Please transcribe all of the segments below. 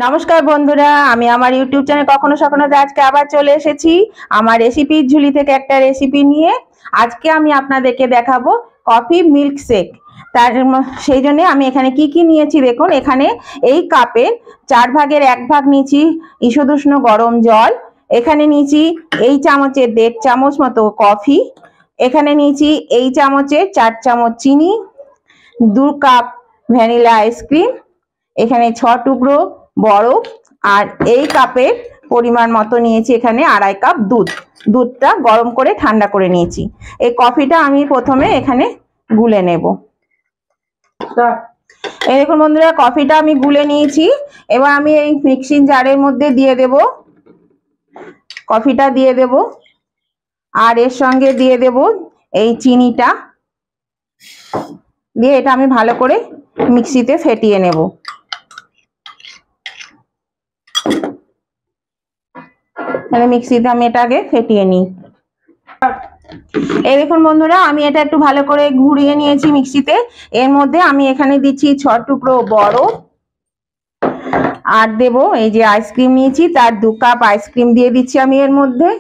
নমস্কার বন্ধুরা, আমি আমার ইউটিউব চ্যানেল কখনো সখনোতে আজকে আবার চলে এসেছি আমার রেসিপির ঝুলি থেকে একটা রেসিপি নিয়ে। আজকে আমি আপনাদেরকে দেখাবো কফি মিল্ক শেক। সেই জন্য আমি এখানে কি নিয়েছি দেখুন। এখানে এই কাপে 4 ভাগের 1 ভাগ নিয়েছি ঈষদুষ্ণ গরম জল। এখানে নিয়েছি এই চামচের 1.5 চামচ মতো কফি। এখানে নিয়েছি এই চামচের 4 চামচ চিনি, 2 কাপ ভ্যানিলা আইসক্রিম, এখানে 6 টুকরো বরফ, আর এই কাপের পরিমাণ মতো নিয়েছি এখানে 2.5 কাপ দুধ। দুধটা গরম করে ঠান্ডা করে নিয়েছি। এই কফিটা আমি প্রথমে এখানে গুলে নেব। এই দেখুন বন্ধুরা, কফিটা আমি গুলে নিয়েছি। এবার আমি এই মিক্সিং জারের মধ্যে দিয়ে দেব, কফিটা দিয়ে দেব, আর এর সঙ্গে দিয়ে দেব এই চিনিটা দিয়ে এটা আমি ভালো করে মিক্সিতে ফেটিয়ে নেব। তাহলে মিক্সিতে আমি এটা আগে ফেটিয়ে নিই। এই দেখুন বন্ধুরা, আমি এটা একটু ভালো করে ঘুরিয়ে নিয়েছি মিক্সিতে। এর মধ্যে আমি এখানে দিচ্ছি 6 টুকরো বরফ, আর দেব এই যে আইসক্রিম নিয়েছি তার 2 কাপ আইসক্রিম দিয়ে দিচ্ছি আমি এর মধ্যে।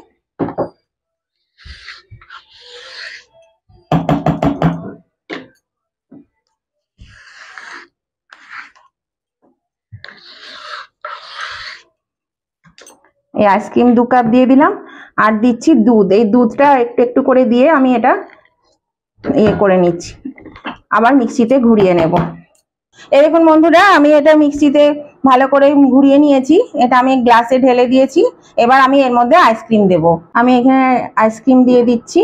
এই আইসক্রিম 2 কাপ দিয়ে দিলাম, আর দিচ্ছি দুধ। এই দুধটা একটু একটু করে দিয়ে আমি এটা করে নিচ্ছি, আবার মিক্সিতে ঘুরিয়ে নেব। এই দেখুন বন্ধুরা, আমি এটা মিক্সিতে ভালো করে ঘুরিয়ে নিয়েছি। এটা আমি গ্লাসে ঢেলে দিয়েছি। এবার আমি এর মধ্যে আইসক্রিম দেব। আমি এখানে আইসক্রিম দিয়ে দিচ্ছি।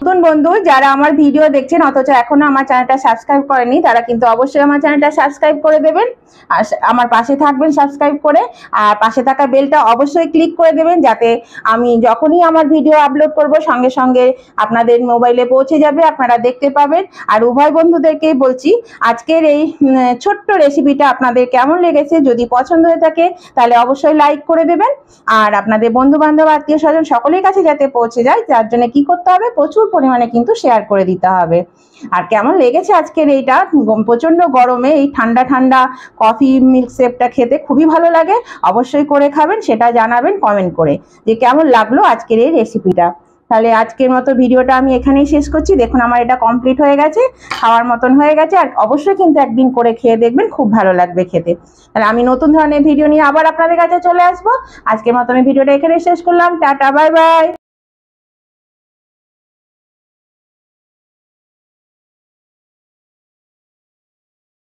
নতুন বন্ধু যারা আমার ভিডিও দেখছেন অথচ এখনো আমার চ্যানেলটা সাবস্ক্রাইব করেনি, তারা কিন্তু অবশ্যই আমার চ্যানেলটা সাবস্ক্রাইব করে দেবেন, আর আমার পাশে থাকবেন সাবস্ক্রাইব করে। আর পাশে থাকা বেলটা অবশ্যই ক্লিক করে দেবেন, যাতে আমি যখনই আমার ভিডিও আপলোড করব সঙ্গে সঙ্গে আপনাদের মোবাইলে পৌঁছে যাবে, আপনারা দেখতে পাবেন। আর উভয় বন্ধুদেরকেই বলছি, আজকের এই ছোট্ট রেসিপিটা আপনাদের কেমন লেগেছে, যদি পছন্দ হয়ে থাকে তাহলে অবশ্যই লাইক করে দেবেন। আর আপনাদের বন্ধু বান্ধব আত্মীয় স্বজন সকলের কাছে যাতে পৌঁছে যায়, তার জন্য কি করতে হবে, প্রচুর পরিমাণে কিন্তু শেয়ার করে দিতে হবে। আর কেমন লেগেছে আজকের এইটা প্রচন্ড গরমে এই ঠান্ডা ঠান্ডা কফি মিল্ক শেকটা খেতে খুবই ভালো লাগে। অবশ্যই করে খাবেন, সেটা জানাবেন কমেন্ট করে যে কেমন লাগলো আজকের এই রেসিপিটা। তাহলে আজকের মতো ভিডিওটা আমি এখানেই শেষ করছি। দেখুন আমার এটা কমপ্লিট হয়ে গেছে, খাওয়ার মতন হয়ে গেছে। আর অবশ্যই কিন্তু একদিন করে খেয়ে দেখবেন, খুব ভালো লাগবে খেতে। তাহলে আমি নতুন ধরনের ভিডিও নিয়ে আবার আপনাদের কাছে চলে আসবো। আজকের মতো আমি ভিডিওটা এখানে শেষ করলাম। Tata, bye bye.